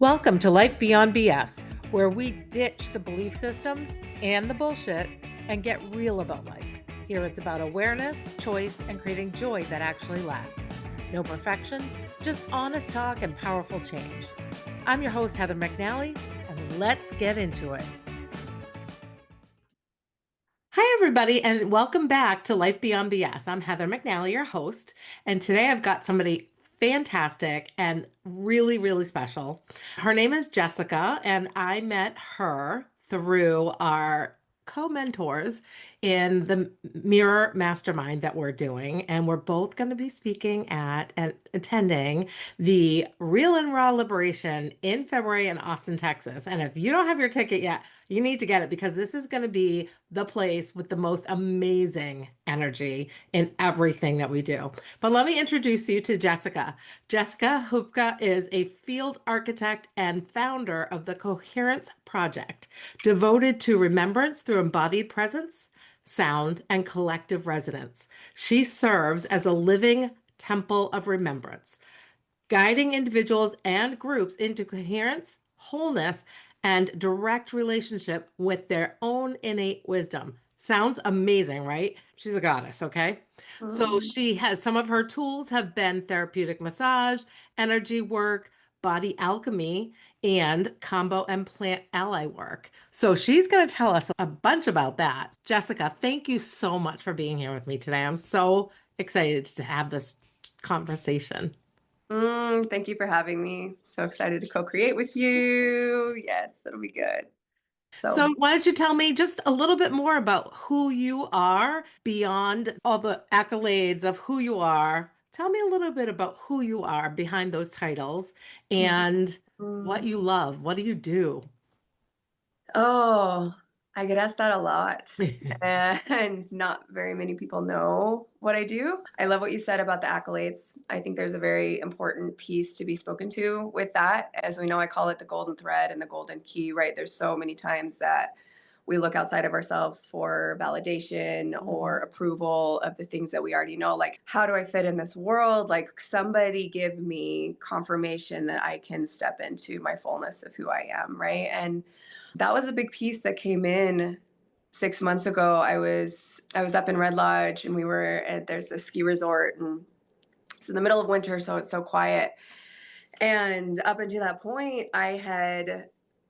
Welcome to Life Beyond BS, where we ditch the belief systems and the bullshit and get real about life. Here it's about awareness, choice, and creating joy that actually lasts. No perfection, just honest talk and powerful change. I'm your host, Heather McNally, and let's get into it. Hi, everybody, and welcome back to Life Beyond BS. I'm Heather McNally, your host, and today I've got somebody fantastic and really, really special. Her name is Jessica, and I met her through our co-mentors in the Mirror Mastermind that we're doing. And we're both going to be speaking at and attending the Real and Raw Liberation in February in Austin, Texas. And if you don't have your ticket yet, you need to get it because this is going to be the place with the most amazing energy in everything that we do. But let me introduce you to Jessica. Jessica Hupka is a field architect and founder of the Coherence Project, devoted to remembrance through embodied presence, sound, and collective resonance. She serves as a living temple of remembrance, guiding individuals and groups into coherence, wholeness, and direct relationship with their own innate wisdom. Sounds amazing, right? She's a goddess, okay? So she has some of her tools have been therapeutic massage, energy work, body alchemy, and combo and plant ally work. So she's going to tell us a bunch about that. Jessica, thank you so much for being here with me today. I'm so excited to have this conversation. Thank you for having me. So excited to co-create with you. Yes, it'll be good. So, So, why don't you tell me just a little bit more about who you are beyond all the accolades of who you are? Tell me a little bit about who you are behind those titles and what mm, you love. What do you do? oh, I get asked that a lot, and not very many people know what I do. I love what you said about the accolades. I think there's a very important piece to be spoken to with that. As we know, I call it the golden thread and the golden key, right? There's so many times that we look outside of ourselves for validation or Mhm. approval of the things that we already know. Like, how do I fit in this world? Like, somebody give me confirmation that I can step into my fullness of who I am, right? And that was a big piece that came in 6 months ago. I was up in Red Lodge, and we were at there's a ski resort, and it's in the middle of winter, so it's so quiet. And up until that point, I had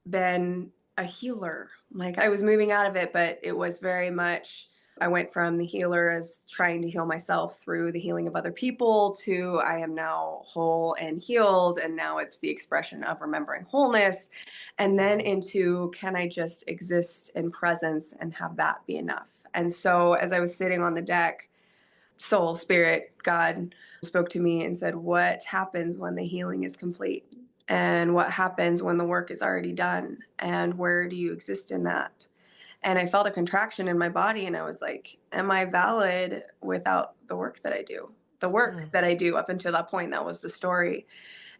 been a healer. Like, I was moving out of it, but it was very much, I went from the healer as trying to heal myself through the healing of other people to I am now whole and healed. And now it's the expression of remembering wholeness. And then into, can I just exist in presence and have that be enough? And so as I was sitting on the deck, soul, spirit, God spoke to me and said, what happens when the healing is complete? And what happens when the work is already done? And where do you exist in that? And I felt a contraction in my body, and I was like, am I valid without the work that I do? The work Mm. that I do up until that point, that was the story.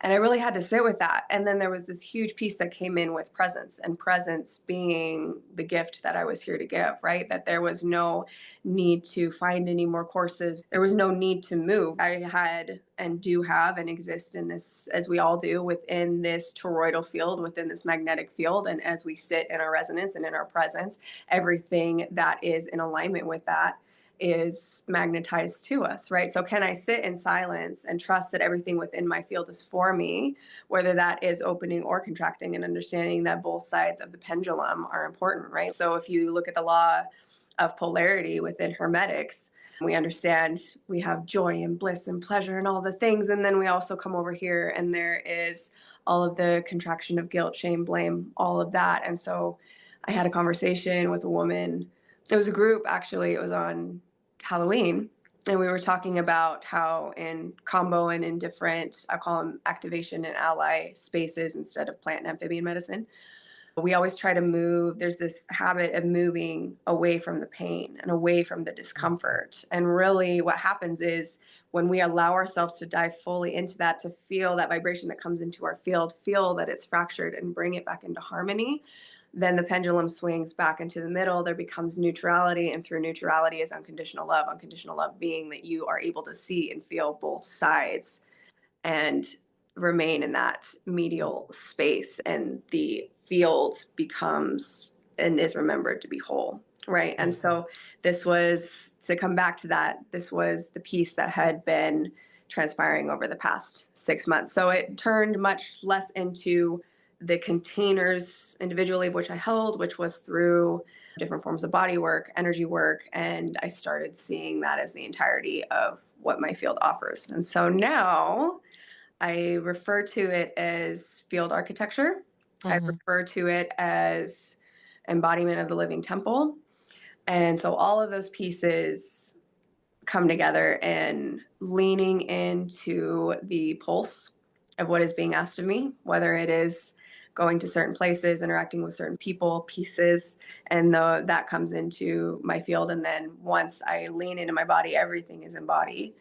And I really had to sit with that. And then there was this huge piece that came in with presence, and presence being the gift that I was here to give, right? That there was no need to find any more courses. There was no need to move. I had and do have and exist in this, as we all do, within this toroidal field, within this magnetic field. And as we sit in our resonance and in our presence, everything that is in alignment with that is magnetized to us, right? So can I sit in silence and trust that everything within my field is for me, whether that is opening or contracting, and understanding that both sides of the pendulum are important, right? So if you look at the law of polarity within hermetics, we understand we have joy and bliss and pleasure and all the things. And then we also come over here and there is all of the contraction of guilt, shame, blame, all of that. And so I had a conversation with a woman. It was a group, actually. It was on Halloween, and we were talking about how in combo and in different, I call them activation and ally spaces instead of plant and amphibian medicine, we always try to move. There's this habit of moving away from the pain and away from the discomfort. And really what happens is when we allow ourselves to dive fully into that, to feel that vibration that comes into our field, feel that it's fractured and bring it back into harmony, then the pendulum swings back into the middle. There becomes neutrality, and through neutrality is unconditional love. Unconditional love being that you are able to see and feel both sides. And remain in that medial space, and the field becomes and is remembered to be whole, right? And so this was, to come back to that, this was the piece that had been transpiring over the past 6 months. So it turned much less into the containers individually of which I held, which was through different forms of body work, energy work, and I started seeing that as the entirety of what my field offers. And so now I refer to it as field architecture. I Mhm. refer to it as embodiment of the living temple. And so all of those pieces come together and leaning into the pulse of what is being asked of me, whether it is going to certain places, interacting with certain people, pieces, and that comes into my field. And then once I lean into my body, everything is embodied.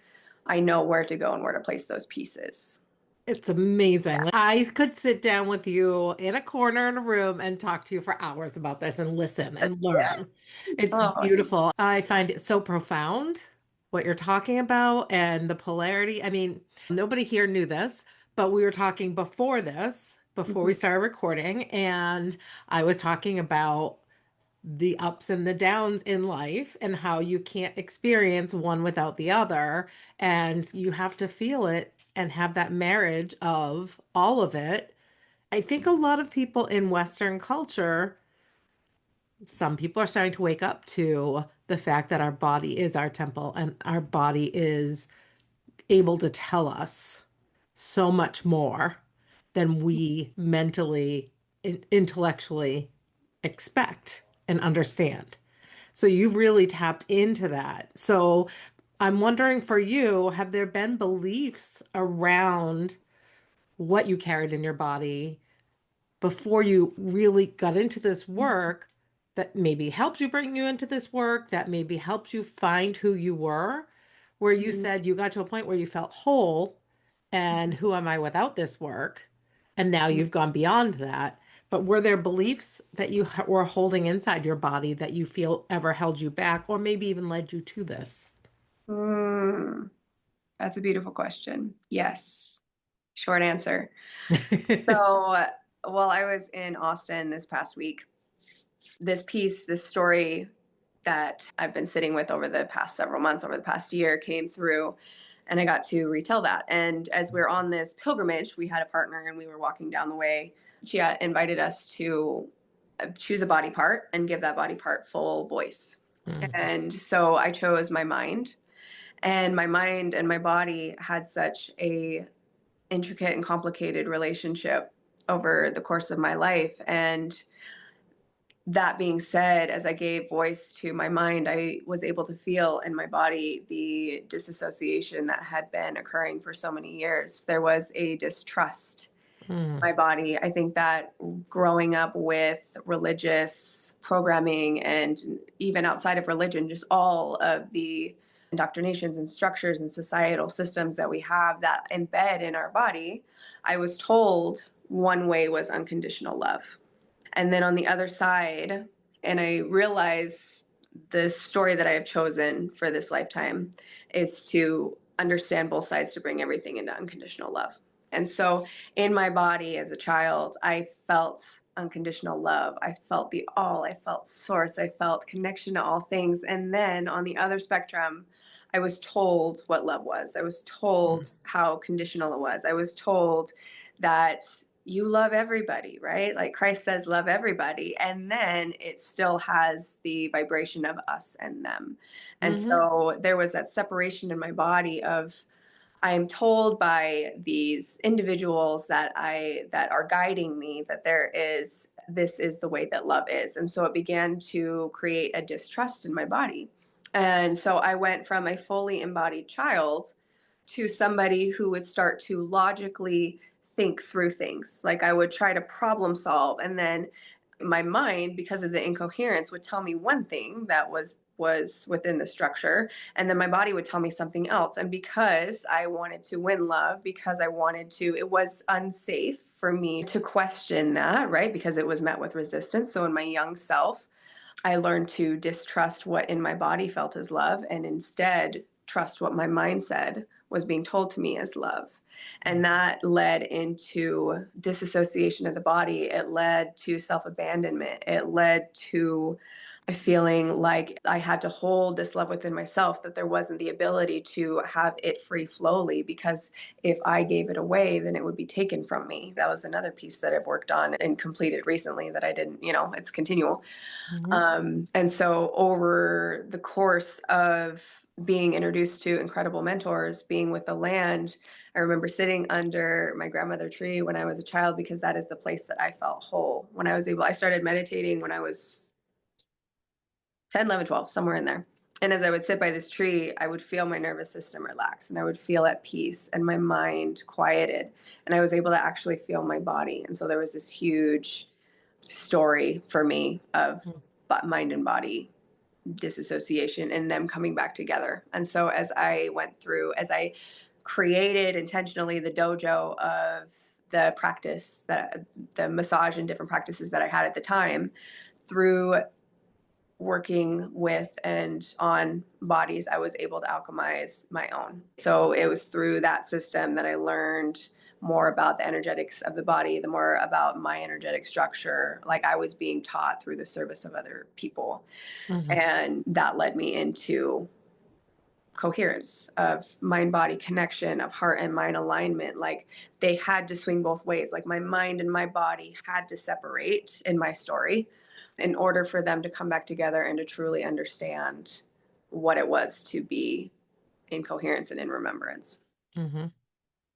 I know where to go and where to place those pieces. It's amazing. I could sit down with you in a corner in a room and talk to you for hours about this and listen and Yeah. learn. It's Oh, beautiful. I find it so profound what you're talking about and the polarity. I mean, nobody here knew this, but we were talking before this, before we mhm. started recording, and I was talking about the ups and the downs in life and how you can't experience one without the other. And you have to feel it and have that marriage of all of it. I think a lot of people in Western culture, some people are starting to wake up to the fact that our body is our temple and our body is able to tell us so much more than we mentally, intellectually expect and understand. So you really tapped into that. So I'm wondering for you, have there been beliefs around what you carried in your body before you really got into this work that maybe helped you bring you into this work, that maybe helped you find who you were, where you Mhm. said you got to a point where you felt whole and who am I without this work? And now you've gone beyond that. But were there beliefs that you were holding inside your body that you feel ever held you back or maybe even led you to this? Mm, that's a beautiful question. Yes. Short answer. So, while I was in Austin this past week, this piece, this story that I've been sitting with over the past several months, over the past year, came through, and I got to retell that. And as we are on this pilgrimage, we had a partner and we were walking down the way. She invited us to choose a body part and give that body part full voice. Mm, And so I chose my mind, and my mind and my body had such a intricate and complicated relationship over the course of my life. And that being said, as I gave voice to my mind, I was able to feel in my body the disassociation that had been occurring for so many years. There was a distrust mm, in my body. I think that growing up with religious programming and even outside of religion, just all of the indoctrinations and structures and societal systems that we have that embed in our body, I was told one way was unconditional love. And then on the other side, and I realize the story that I have chosen for this lifetime is to understand both sides to bring everything into unconditional love. And so in my body as a child, I felt unconditional love. I felt the all, I felt source, I felt connection to all things. And then on the other spectrum, I was told what love was. I was mm, told how conditional it was. I was told that you love everybody, right? Like Christ says, love everybody. And then it still has the vibration of us and them. And mhm, so there was that separation in my body of, I am told by these individuals that are guiding me that this is the way that love is. And so it began to create a distrust in my body. And so I went from a fully embodied child to somebody who would start to logically think through things. Like I would try to problem solve, and then my mind, because of the incoherence, would tell me one thing that was within the structure, and then my body would tell me something else. And because I wanted to win love, because I wanted to, it was unsafe for me to question that, right? Because it was met with resistance. So in my young self, I learned to distrust what in my body felt as love and instead trust what my mind said was being told to me as love. And that led into disassociation of the body. It led to self abandonment. It led to feeling like I had to hold this love within myself, that there wasn't the ability to have it free flowly, because if I gave it away, then it would be taken from me. That was another piece that I've worked on and completed recently that I didn't, it's continual. Mhm. And so over the course of being introduced to incredible mentors, being with the land, I remember sitting under my grandmother tree when I was a child, because that is the place that I felt whole. I started meditating when I was 10, 11, 12, somewhere in there. And as I would sit by this tree, I would feel my nervous system relax and I would feel at peace and my mind quieted. And I was able to actually feel my body. And so there was this huge story for me of mind and body disassociation and them coming back together. And so as I created intentionally the dojo of the practice, the massage and different practices that I had at the time, through working with and on bodies, I was able to alchemize my own. So it was through that system that I learned more about the energetics of the body, the more about my energetic structure, like I was being taught through the service of other people. Mhm. And that led me into coherence of mind body connection, of heart and mind alignment. Like they had to swing both ways. Like my mind and my body had to separate in my story in order for them to come back together and to truly understand what it was to be in coherence and in remembrance. Mhm.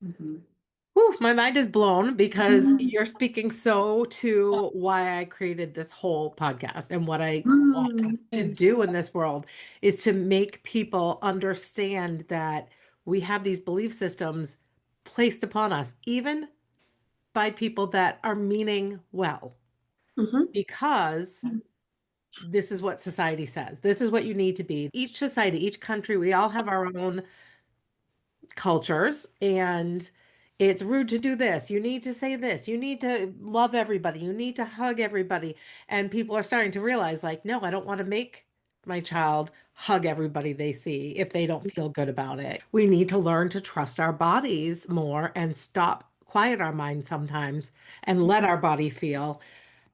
Mm-hmm. Whew, my mind is blown because you're speaking so to why I created this whole podcast and what I want to Thank do you. in this world is to make people understand that we have these belief systems placed upon us, even by people that are meaning well, Mm-hmm. because this is what society says. This is what you need to be. Each society, each country, we all have our own cultures, and it's rude to do this. You need to say this. You need to love everybody. You need to hug everybody. And people are starting to realize, like, no, I don't want to make my child hug everybody they see if they don't feel good about it. We need to learn to trust our bodies more and stop, quiet our minds sometimes and let our body feel.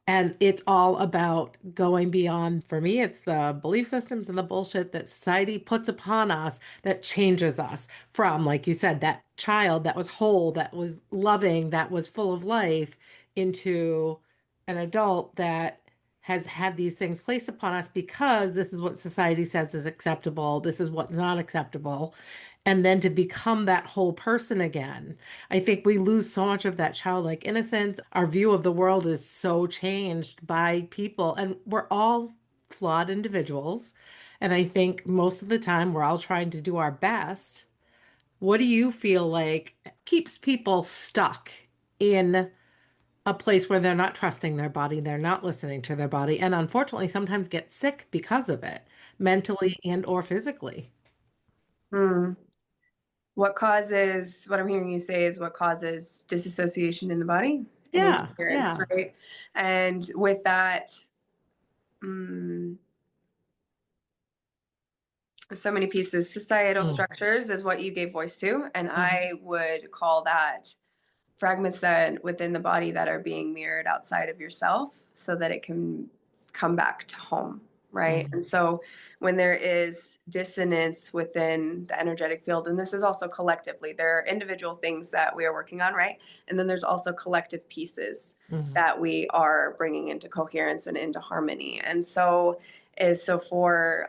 And it's all about going beyond, for me, it's the belief systems and the bullshit that society puts upon us that changes us from, like you said, that child that was whole, that was loving, that was full of life, into an adult that has had these things placed upon us because this is what society says is acceptable, this is what's not acceptable. And then to become that whole person again. I think we lose so much of that childlike innocence. Our view of the world is so changed by people, and we're all flawed individuals. And I think most of the time we're all trying to do our best. What do you feel like keeps people stuck in a place where they're not trusting their body, they're not listening to their body, and unfortunately sometimes get sick because of it, mentally and or physically? Mm. What I'm hearing you say is what causes disassociation in the body and Yeah, incoherence, yeah. right? And with that, mm, so many pieces. Societal Mm, structures is what you gave voice to, and mhm, I would call that fragments that within the body that are being mirrored outside of yourself so that it can come back to home, right? mhm, And so when there is dissonance within the energetic field, and this is also collectively, there are individual things that we are working on, right? And then there's also collective pieces mhm, that we are bringing into coherence and into harmony. And so is so for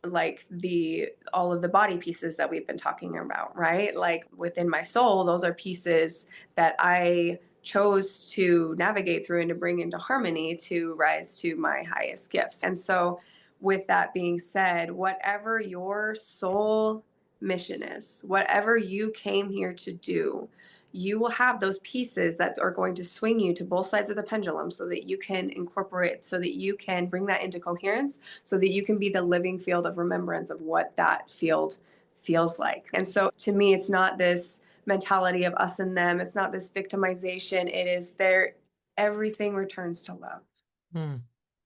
like the all of the body pieces that we've been talking about, right? Like within my soul, those are pieces that I chose to navigate through and to bring into harmony to rise to my highest gifts. And so with that being said, whatever your soul mission is, whatever you came here to do, you will have those pieces that are going to swing you to both sides of the pendulum so that you can incorporate, so that you can bring that into coherence, so that you can be the living field of remembrance of what that field feels like. And so to me, it's not this mentality of us and them, it's not this victimization, it is there. Everything returns to love. mm,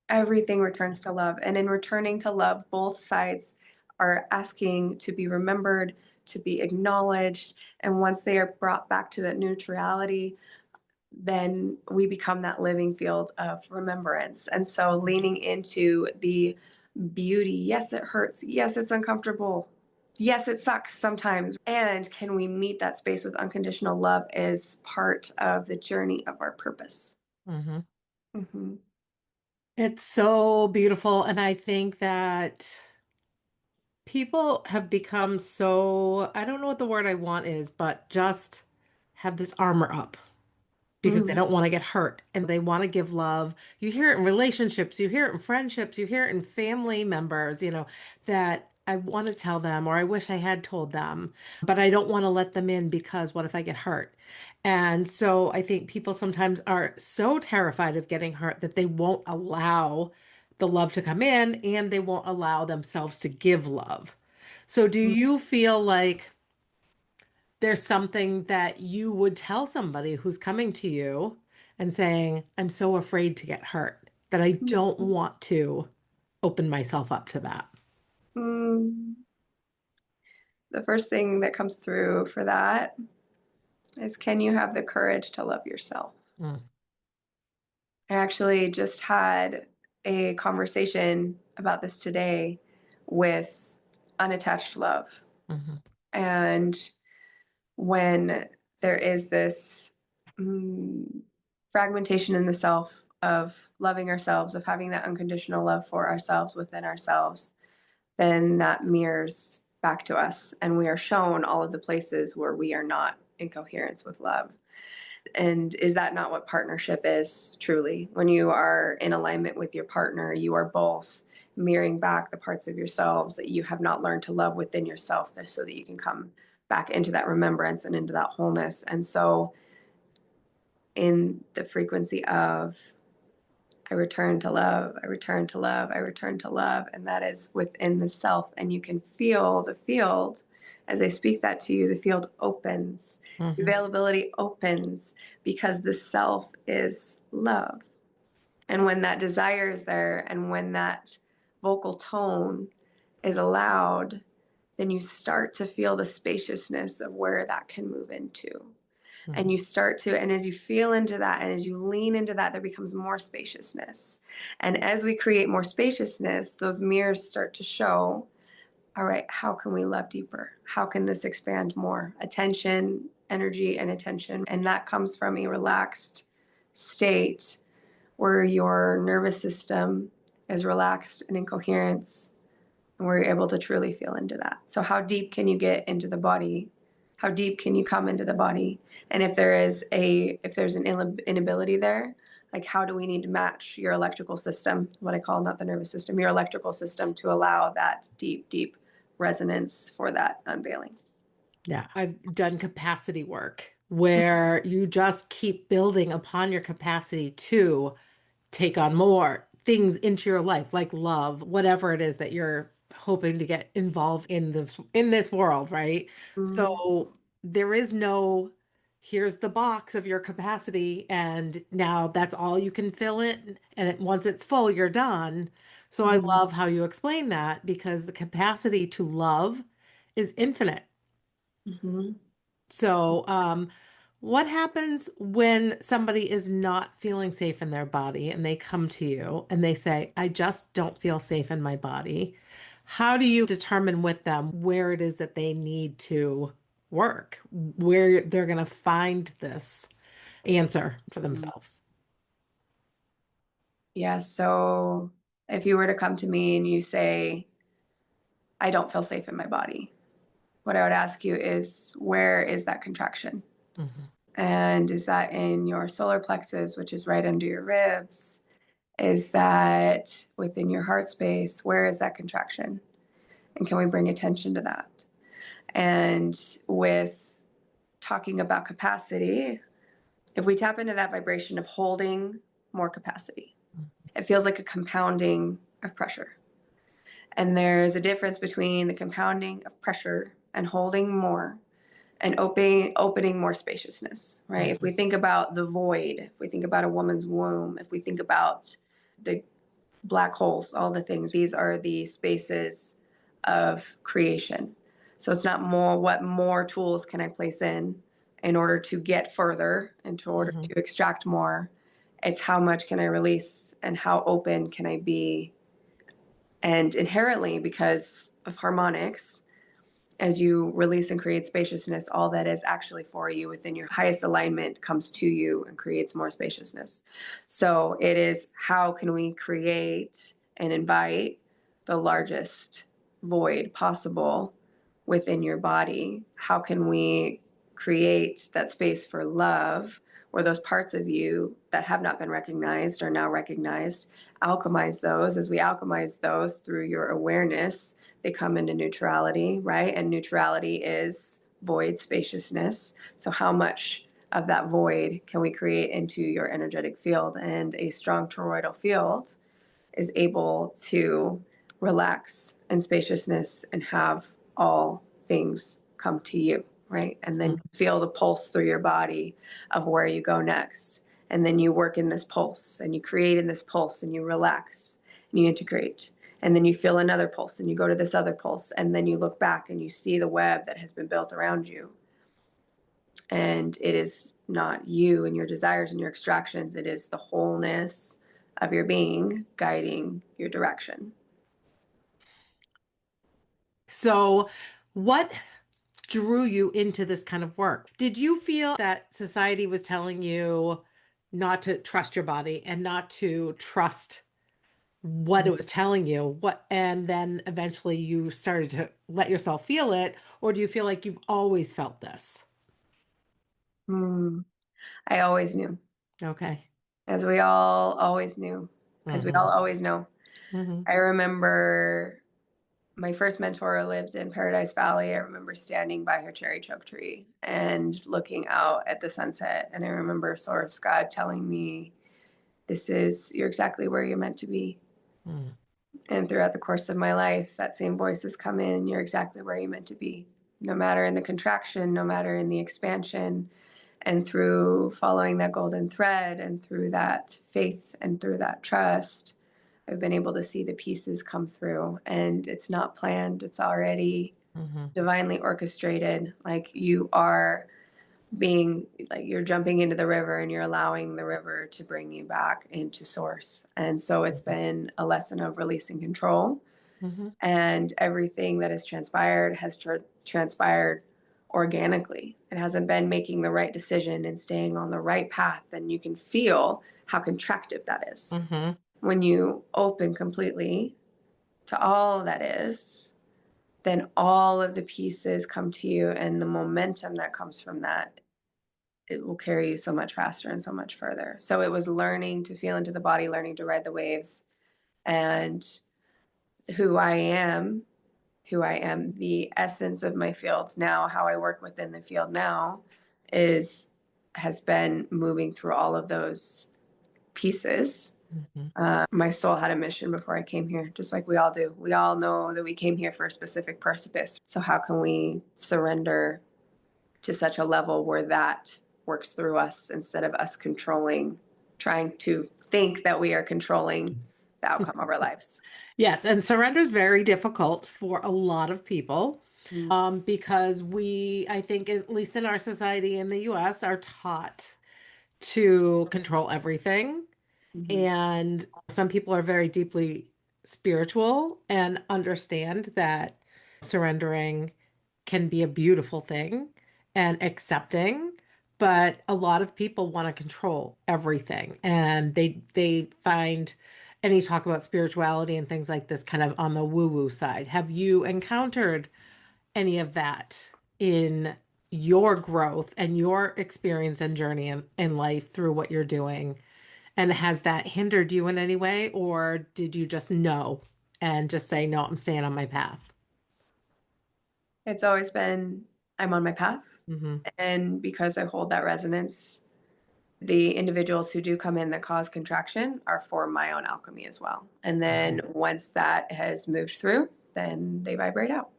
Everything returns to love. And in returning to love, both sides are asking to be remembered, to be acknowledged. And once they are brought back to that neutrality, then we become that living field of remembrance. And so leaning into the beauty. Yes, it hurts. Yes, it's uncomfortable. Yes, it sucks sometimes. And can we meet that space with unconditional love is part of the journey of our purpose. Mhm. Mm-hmm. It's so beautiful. And I think that people have become so, I don't know what the word I want is, but just have this armor up because they Mm-hmm. don't want to get hurt and they want to give love. You hear it in relationships, you hear it in friendships, you hear it in family members, that I want to tell them or I wish I had told them, but I don't want to let them in because what if I get hurt? And so I think people sometimes are so terrified of getting hurt that they won't allow the love to come in and they won't allow themselves to give love. So do you feel like there's something that you would tell somebody who's coming to you and saying, I'm so afraid to get hurt that I don't want to open myself up to that? Mm. The first thing that comes through for that is, can you have the courage to love yourself? Mm, I actually just had a conversation about this today with unattached love. mhm, And when there is this mm, fragmentation in the self of loving ourselves, of having that unconditional love for ourselves within ourselves, then that mirrors back to us. And we are shown all of the places where we are not in coherence with love. And is that not what partnership is truly? When you are in alignment with your partner, you are both mirroring back the parts of yourselves that you have not learned to love within yourself, so that you can come back into that remembrance and into that wholeness. And so, in the frequency of I return to love, I return to love, I return to love, and that is within the self. And you can feel the field as I speak that to you, the field opens, the mhm, availability opens because the self is love. And when that desire is there and when that vocal tone is allowed, then you start to feel the spaciousness of where that can move into. And mhm, you start to, and as you feel into that and as you lean into that, there becomes more spaciousness. And as we create more spaciousness, those mirrors start to show, all right, how can we love deeper? How can this expand more? Attention, energy, and attention. And that comes from a relaxed state where your nervous system is relaxed and in coherence, and where you're able to truly feel into that. So how deep can you get into the body? How deep can you come into the body? And if there's an inability there, like, how do we need to match your electrical system, what I call, not the nervous system, your electrical system, to allow that deep, deep resonance for that unveiling? yeah, I've done capacity work where you just keep building upon your capacity to take on more things into your life, like love, whatever it is that you're hoping to get involved in this world, right? Mm-hmm. So there is no here's the box of your capacity and now that's all you can fill in and once it's full, you're done. So I Mm-hmm. love how you explain that because the capacity to love is infinite. Mm-hmm. So, what happens when somebody is not feeling safe in their body and they come to you and they say, I just don't feel safe in my body? How do you determine with them where it is that they need to work, where they're going to find this answer for themselves? Yeah. So if you were to come to me and you say, I don't feel safe in my body, what I would ask you is, where is that contraction? Mhm, And is that in your solar plexus, which is right under your ribs? Is that within your heart space? Where is that contraction? And can we bring attention to that? And with talking about capacity, if we tap into that vibration of holding more capacity, it feels like a compounding of pressure. And there's a difference between the compounding of pressure and holding more and opening more spaciousness, right? If we mhm, think about the void, if we think about a woman's womb, if we think about the black holes, all the things, these are the spaces of creation. So it's not more what more tools can I place in order to get further, and in order Hmm. to extract more. It's how much can I release and how open can I be. And inherently, because of harmonics, as you release and create spaciousness, all that is actually for you within your highest alignment comes to you and creates more spaciousness. So it is, how can we create and invite the largest void possible within your body? How can we create that space for love, where those parts of you that have not been recognized are now recognized? Alchemize those. As we alchemize those through your awareness, they come into neutrality, right? And neutrality is void spaciousness. So how much of that void can we create into your energetic field? And a strong toroidal field is able to relax and spaciousness and have all things come to you, right? And then feel the pulse through your body of where you go next. And then you work in this pulse and you create in this pulse and you relax and you integrate. And then you feel another pulse and you go to this other pulse. And then you look back and you see the web that has been built around you. And it is not you and your desires and your extractions, it is the wholeness of your being guiding your direction. So, what drew you into this kind of work? Did you feel that society was telling you not to trust your body and not to trust what it was telling you? What, and then eventually you started to let yourself feel it, or do you feel like you've always felt this? Hmm. I always knew, Okay. as we all always knew, as we all Hmm. always know. Hmm. I remember my first mentor lived in Paradise Valley. I remember standing by her cherry choke tree and looking out at the sunset. And I remember Source God telling me, you're exactly where you're meant to be. Hmm. And throughout the course of my life, that same voice has come in, you're exactly where you're meant to be. No matter in the contraction, no matter in the expansion, and through following that golden thread and through that faith and through that trust, I've been able to see the pieces come through. And it's not planned, it's already Hmm. divinely orchestrated. Like you are being, like you're jumping into the river and you're allowing the river to bring you back into source. And so it's been a lesson of releasing control, Hmm. and everything that has transpired transpired organically. It hasn't been making the right decision and staying on the right path. And you can feel how contractive that is. Hmm. When you open completely to all that is, then all of the pieces come to you, and the momentum that comes from that, it will carry you so much faster and so much further. So it was learning to feel into the body, learning to ride the waves, and who I am the essence of my field now, how I work within the field now is has been moving through all of those pieces. Hmm. My soul had a mission before I came here, just like we all do. We all know that we came here for a specific purpose. So how can we surrender to such a level where that works through us instead of us controlling, trying to think that we are controlling the outcome of our lives? Yes, and surrender is very difficult for a lot of people, because we, I think, at least in our society in the US, are taught to control everything. Mm-hmm. And some people are very deeply spiritual and understand that surrendering can be a beautiful thing and accepting, but a lot of people want to control everything, and they find any talk about spirituality and things like this kind of on the woo-woo side. Have you encountered any of that in your growth and your experience and journey in life through what you're doing? And has that hindered you in any way, or did you just know and just say, no, I'm staying on my path? It's always been, I'm on my path. Hmm. And because I hold that resonance, the individuals who do come in that cause contraction are for my own alchemy as well. And then once that has moved through, then they vibrate out.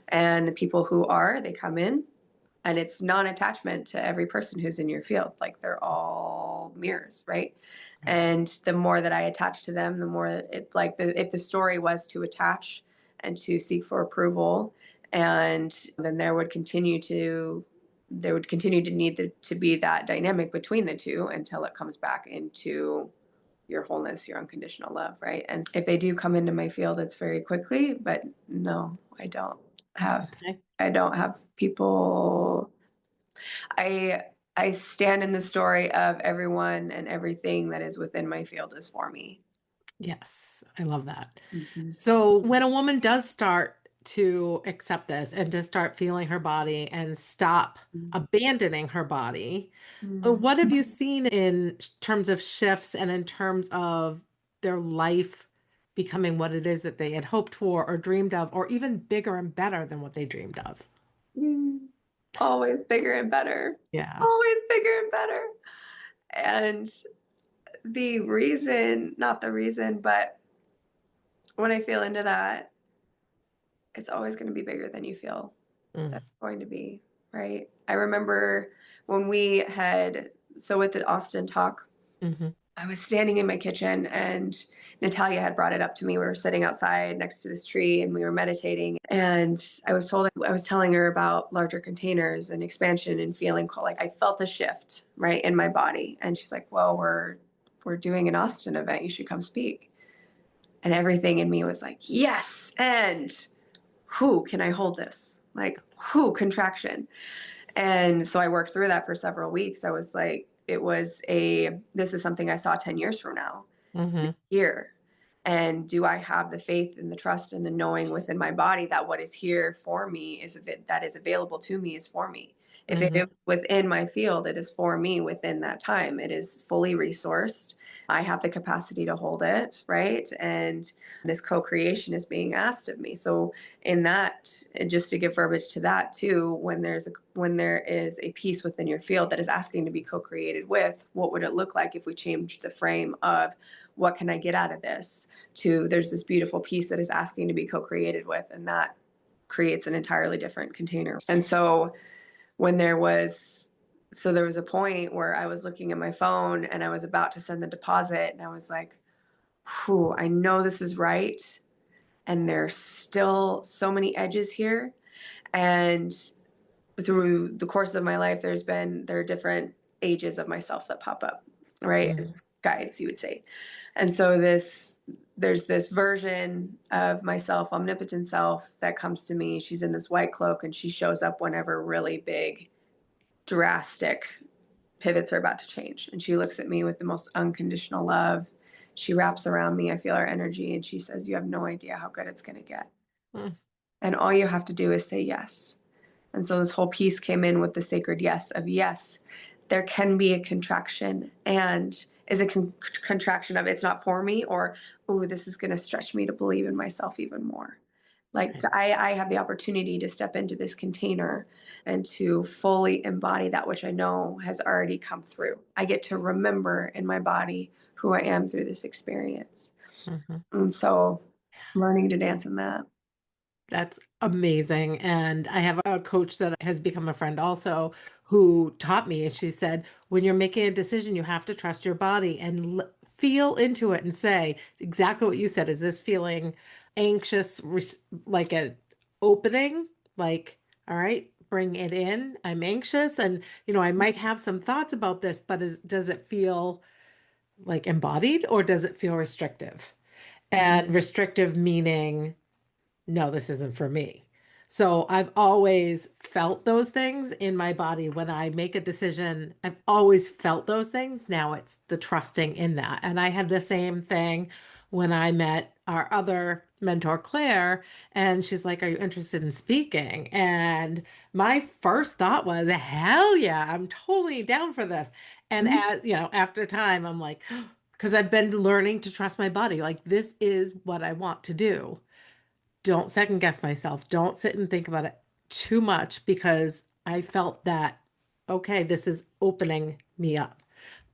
And the people who are, they come in, and it's non-attachment to every person who's in your field. Like they're all mirrors, right? And the more that I attach to them, the more it, like if the story was to attach and to seek for approval And then there would continue to need to be that dynamic between the two until it comes back into your wholeness, your unconditional love, right? And if they do come into my field, it's very quickly, but no, have Okay. I don't have people. I stand in the story of everyone and everything that is within my field is for me. Yes, I love that. Mhm. So when a woman does start to accept this and to start feeling her body and stop abandoning her body, Mhm. what have you seen in terms of shifts and in terms of their life becoming what it is that they had hoped for or dreamed of, or even bigger and better than what they dreamed of? Mm. Always bigger and better. Yeah. Always bigger and better. And the reason, not the reason, but when I feel into that, it's always going to be bigger than you feel Mm, that's going to be, right? I remember when we had, so with the Austin talk, hmm I was standing in my kitchen and Natalia had brought it up to me. We were sitting outside next to this tree and we were meditating. And I was telling her about larger containers and expansion and feeling like I felt a shift right in my body. And she's like, well, we're doing an Austin event. You should come speak. And everything in me was like, yes. And who can I hold this? Like, who contraction? And so I worked through that for several weeks. I was like, this is something I saw 10 years from now, hmm here. And do I have the faith and the trust and the knowing within my body that what is here for me that is available to me is for me? If it hmm is within my field, it is for me within that time. It is fully resourced. I have the capacity to hold it, right? And this co-creation is being asked of me. So in that, and just to give verbiage to that too, when there is a piece within your field that is asking to be co-created with, what would it look like if we changed the frame of what can I get out of this, to there's this beautiful piece that is asking to be co-created with, and that creates an entirely different container. And so when there was a point where I was looking at my phone and I was about to send the deposit and I was like, whew, I know this is right, and there's still so many edges here. And through the course of my life, there are different ages of myself that pop up, right? hmm As guides, you would say. And so there's this version of myself, omnipotent self, that comes to me. She's in this white cloak and she shows up whenever really big, drastic pivots are about to change. And she looks at me with the most unconditional love. She wraps around me. I feel her energy and she says, you have no idea how good it's going to get. And all you have to do is say yes. And so this whole piece came in with the sacred yes of yes, there can be a contraction, and is a contraction of it's not for me, or, oh, this is going to stretch me to believe in myself even more. Like Right. I have the opportunity to step into this container and to fully embody that which I know has already come through. I get to remember in my body who I am through this experience. hmm And so learning to dance in that. That's amazing. And I have a coach that has become a friend also who taught me, and she said, when you're making a decision, you have to trust your body and feel into it and say exactly what you said. Is this feeling anxious, like a opening? Like, all right, bring it in. I'm anxious. And, I might have some thoughts about this, but does it feel like embodied or does it feel restrictive? And restrictive meaning, no, this isn't for me. So I've always felt those things in my body when I make a decision. I've always felt those things. Now it's the trusting in that. And I had the same thing when I met our other mentor, Claire, and she's like, are you interested in speaking? And my first thought was, hell yeah, I'm totally down for this. And as after time, I'm like, because I've been learning to trust my body. Like, this is what I want to do. Don't second guess myself. Don't sit and think about it too much because I felt that, okay, this is opening me up.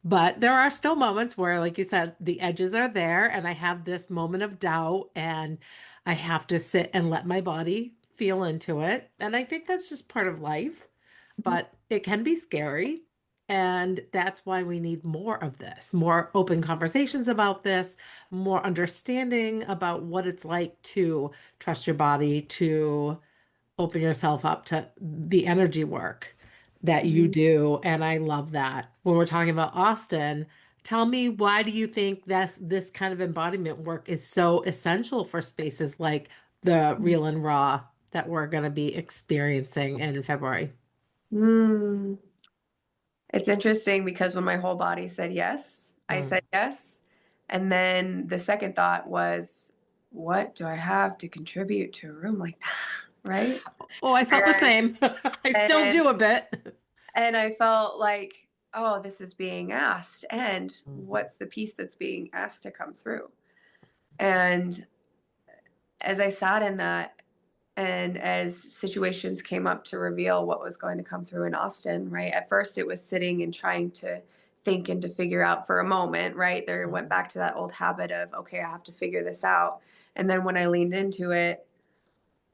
But there are still moments where, like you said, the edges are there and I have this moment of doubt and I have to sit and let my body feel into it. And I think that's just part of life, but it can be scary. And that's why we need more of this, more open conversations about this, more understanding about what it's like to trust your body, to open yourself up to the energy work that you Mhm. do. And I love that. When we're talking about Austin, tell me, why do you think this kind of embodiment work is so essential for spaces like the Real and Raw that we're going to be experiencing in February? Mm. It's interesting because when my whole body said yes, I Mm. said yes. And then the second thought was, what do I have to contribute to a room like that? Right? Oh, I felt the And same. I still and do a bit. and I felt like, oh, this is being asked. And Mhm. what's the piece that's being asked to come through? And as I sat in that, and as situations came up to reveal what was going to come through in Austin, right? At first, it was sitting and trying to think and to figure out for a moment, right? There went back to that old habit of, okay, I have to figure this out. And then when I leaned into it,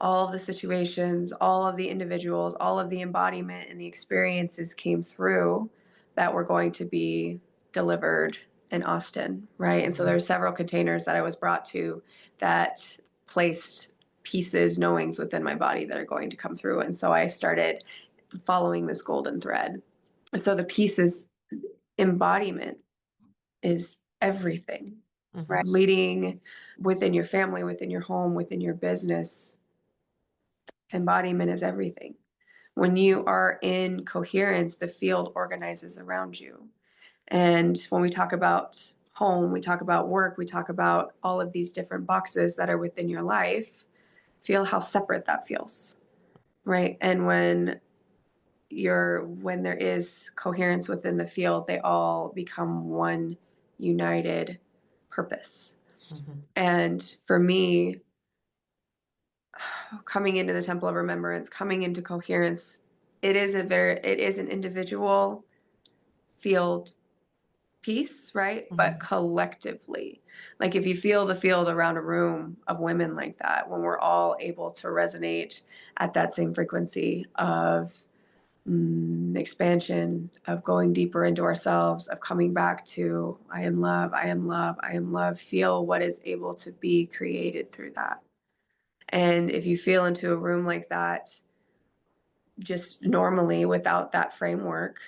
all of the situations, all of the individuals, all of the embodiment and the experiences came through that were going to be delivered in Austin, right? And so Mhm. there's several containers that I was brought to that placed pieces, knowings within my body that are going to come through. And so I started following this golden thread. And so the pieces embodiment is everything, Mhm. right? Leading within your family, within your home, within your business, embodiment is everything. When you are in coherence, the field organizes around you. And when we talk about home, we talk about work, we talk about all of these different boxes that are within your life, feel how separate that feels, right? And when there is coherence within the field, they all become one united purpose. Mhm. And for me, coming into the temple of remembrance, coming into coherence, it is an individual field piece, right? But Mhm. collectively, like if you feel the field around a room of women like that, when we're all able to resonate at that same frequency of expansion, of going deeper into ourselves, of coming back to I am love, I am love, I am love, feel what is able to be created through that. And if you feel into a room like that, just normally without that framework,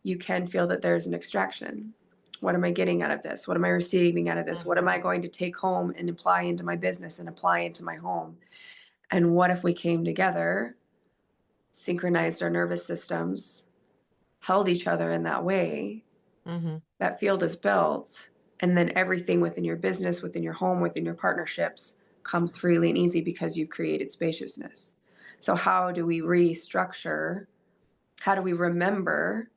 you can feel that there's an extraction. What am I getting out of this? What am I receiving out of this? What am I going to take home and apply into my business and apply into my home? And what if we came together, synchronized our nervous systems, held each other in that way? Mhm. That field is built, and then everything within your business, within your home, within your partnerships comes freely and easy because you've created spaciousness. So, how do we restructure? How do we remember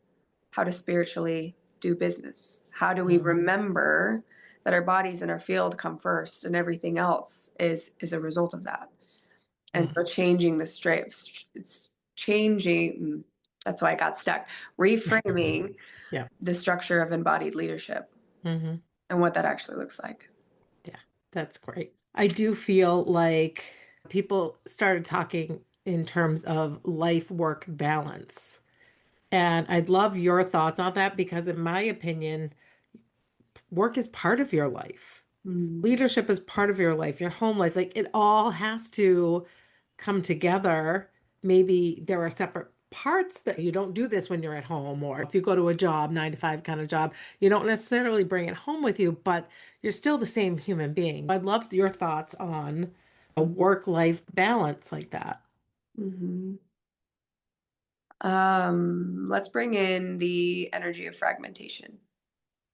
how to spiritually do business? How do we Mhm. remember that our bodies and our field come first and everything else is a result of that? And so Mhm. changing the straight, it's changing, that's why I got stuck, reframing Yeah. the structure of embodied leadership Mhm. and what that actually looks like. Yeah, that's great. I do feel like people started talking in terms of life work balance. And I'd love your thoughts on that because, in my opinion, work is part of your life. Mm. Leadership is part of your life, your home life. Like it all has to come together. Maybe there are separate parts that you don't do this when you're at home, or if you go to a job, 9 to 5 kind of job, you don't necessarily bring it home with you, but you're still the same human being. I'd love your thoughts on a work-life balance like that. Hmm. Let's bring in the energy of fragmentation,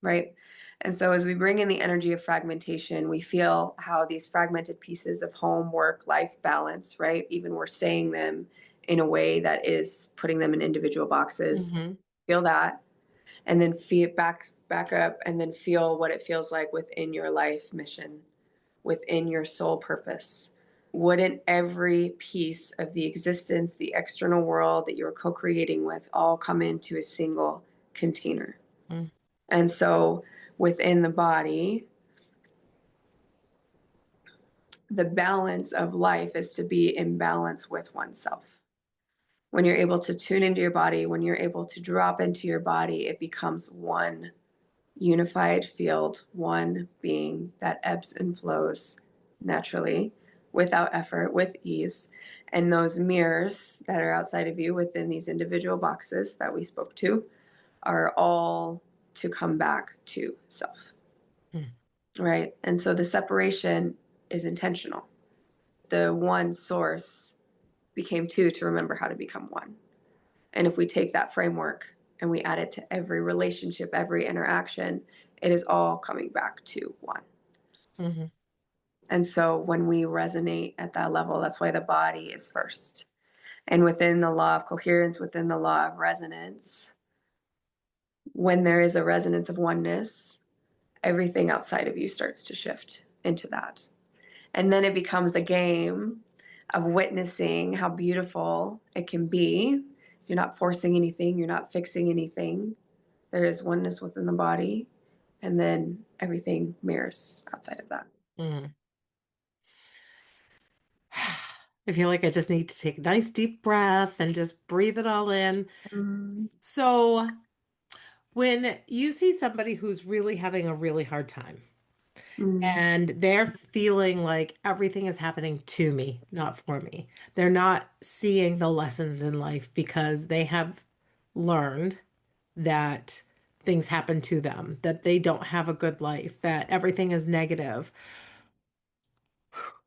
right? And so as we bring in the energy of fragmentation, we feel how these fragmented pieces of home, work, life balance, right? Even we're saying them in a way that is putting them in individual boxes. Hmm. Feel that, and then feel back up, and then feel what it feels like within your life mission, within your soul purpose. Wouldn't every piece of the existence, the external world that you're co-creating with, all come into a single container? And so within the body, the balance of life is to be in balance with oneself. When you're able to tune into your body, when you're able to drop into your body, it becomes one unified field, one being that ebbs and flows naturally, without effort, with ease. And those mirrors that are outside of you within these individual boxes that we spoke to are all to come back to self, Mm. right? And so the separation is intentional. The one source became two to remember how to become one. And if we take that framework and we add it to every relationship, every interaction, it is all coming back to one. Mm-hmm. And so when we resonate at that level, that's why the body is first. And within the law of coherence, within the law of resonance, when there is a resonance of oneness, everything outside of you starts to shift into that. And then it becomes a game of witnessing how beautiful it can be. You're not forcing anything, you're not fixing anything. There is oneness within the body, and then everything mirrors outside of that. Mm. I feel like I just need to take a nice deep breath and just breathe it all in. Mm-hmm. So, when you see somebody who's really having a really hard time and they're feeling like everything is happening to me, not for me, they're not seeing the lessons in life because they have learned that things happen to them, that they don't have a good life, that everything is negative.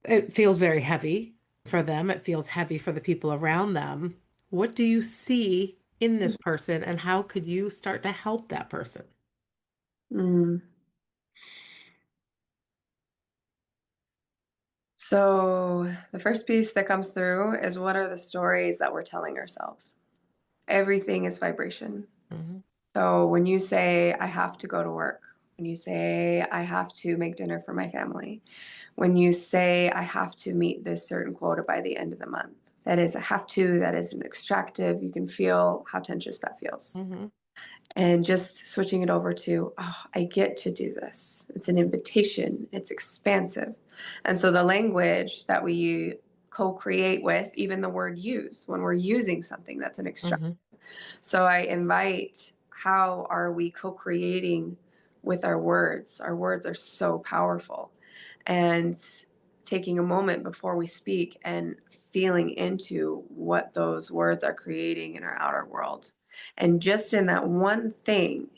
It feels very heavy for them. It feels heavy for the people around them. What do you see in this person, and how could you start to help that person? Mm. So, the first piece that comes through is what are the stories that we're telling ourselves? Everything is vibration. Mhm, So, when you say, I have to go to work, when you say, I have to make dinner for my family, when you say, I have to meet this certain quota by the end of the month, that is a have to, that is an extractive. You can feel how tense that feels. mhm, And just switching it over to, oh, I get to do this. It's an invitation, it's expansive. And so the language that we co create with, even the word use, when we're using something that's an extract. mhm, So I invite, how are we co creating with our words? Our words are so powerful. And taking a moment before we speak and feeling into what those words are creating in our outer world. And just in that one thing,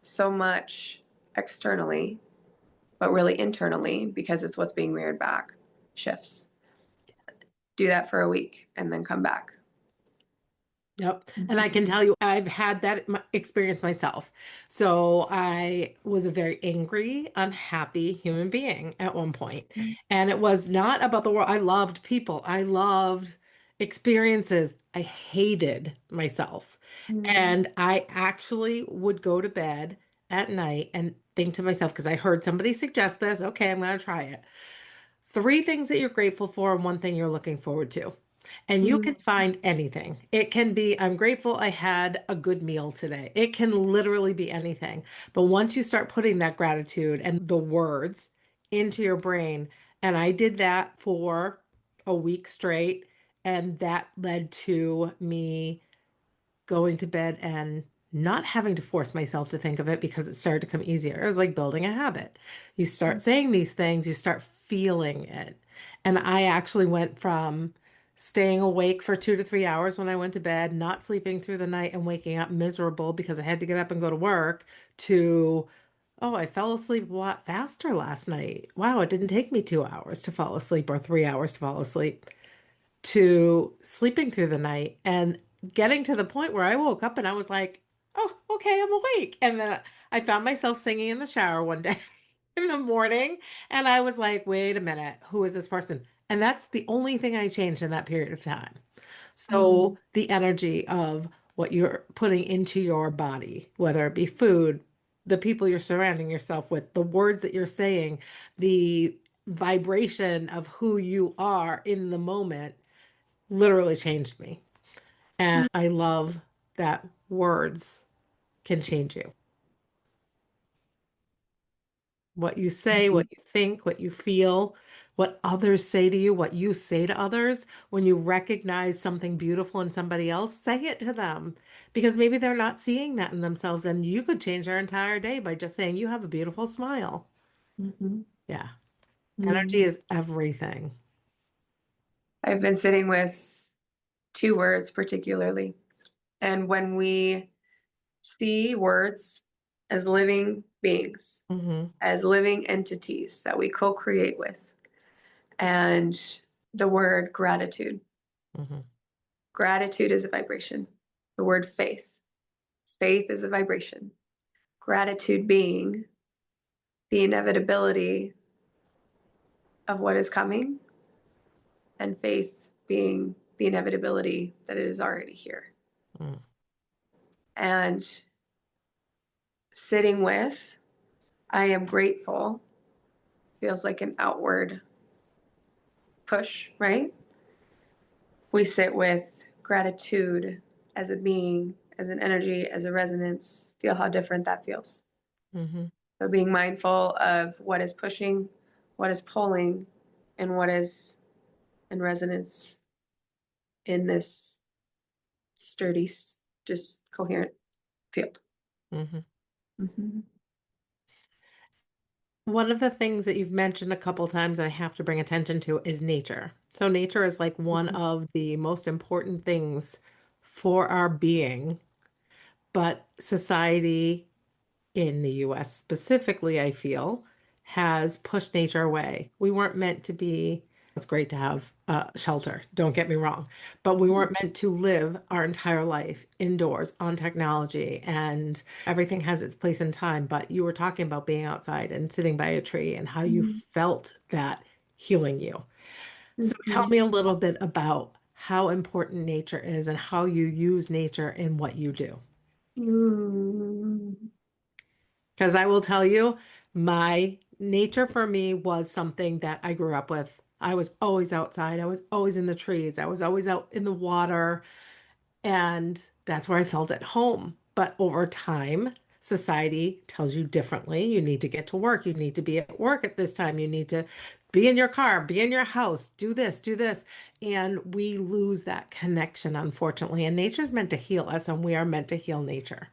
so much externally, but really internally, because it's what's being mirrored back, shifts. Do that for a week and then come back. Yep. And I can tell you, I've had that experience myself. So I was a very angry, unhappy human being at one point. And it was not about the world. I loved people, I loved experiences. I hated myself. Mm-hmm. And I actually would go to bed at night and think to myself, because I heard somebody suggest this, okay, I'm going to try it. Three things that you're grateful for and one thing you're looking forward to. And you can find anything. It can be, I'm grateful I had a good meal today. It can literally be anything. But once you start putting that gratitude and the words into your brain, and I did that for a week straight, and that led to me going to bed and not having to force myself to think of it because it started to come easier. It was like building a habit. You start saying these things, you start feeling it. And I actually went from staying awake for 2 to 3 hours when I went to bed, not sleeping through the night and waking up miserable because I had to get up and go to work, to, oh, I fell asleep a lot faster last night. Wow, it didn't take me 2 hours to fall asleep or 3 hours to fall asleep, to sleeping through the night and getting to the point where I woke up and I was like, oh, okay, I'm awake. And then I found myself singing in the shower one day in the morning. And I was like, wait a minute, who is this person? And that's the only thing I changed in that period of time. Mm-hmm. So the energy of what you're putting into your body, whether it be food, the people you're surrounding yourself with, the words that you're saying, the vibration of who you are in the moment literally changed me. And I love that words can change you. What you say, Mm-hmm. what you think, what you feel, what others say to you, what you say to others, when you recognize something beautiful in somebody else, say it to them because maybe they're not seeing that in themselves. And you could change their entire day by just saying, you have a beautiful smile. Mm-hmm. Yeah. Mm-hmm. Energy is everything. I've been sitting with two words particularly. And when we see words as living beings, Hmm. as living entities that we co create with, and the word gratitude. Hmm. Gratitude is a vibration. The word faith. Faith is a vibration. Gratitude being the inevitability of what is coming, and faith being the inevitability that it is already here. Mm. And sitting with, I am grateful, feels like an outward push, right? We sit with gratitude as a being, as an energy, as a resonance, feel how different that feels. Hmm. So being mindful of what is pushing, what is pulling, and what is in resonance in this sturdy, just coherent field. Hmm. Mm-hmm. One of the things that you've mentioned a couple times I have to bring attention to is nature. So nature is like one of the most important things for our being, but society in the US specifically, I feel, has pushed nature away. We weren't meant to be, it's great to have shelter, don't get me wrong, but we weren't meant to live our entire life indoors on technology, and everything has its place and time. But you were talking about being outside and sitting by a tree and how you felt that healing you. So tell Mm-hmm. me a little bit about how important nature is and how you use nature in what you do. Mm-hmm. Because I will tell you, my nature for me was something that I grew up with. I was always outside. I was always in the trees. I was always out in the water. And that's where I felt at home. But over time, society tells you differently. You need to get to work. You need to be at work at this time. You need to be in your car, be in your house, do this, do this. And we lose that connection, unfortunately. And nature's meant to heal us, and we are meant to heal nature.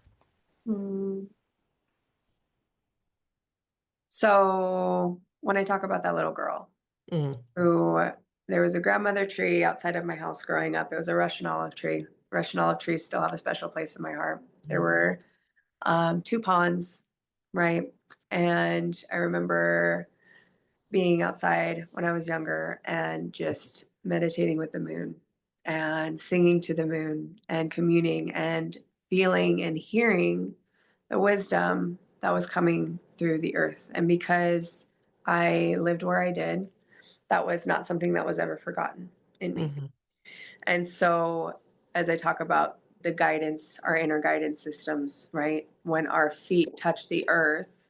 So when I talk about that little girl Mm, who there was a grandmother tree outside of my house growing up. It was a Russian olive tree. Russian olive trees still have a special place in my heart. There yes. were two ponds, right? And I remember being outside when I was younger and just meditating with the moon and singing to the moon and communing and feeling and hearing the wisdom that was coming through the earth. And because I lived where I did, that was not something that was ever forgotten in me. Hmm. And so, as I talk about the guidance, our inner guidance systems, right? When our feet touch the earth,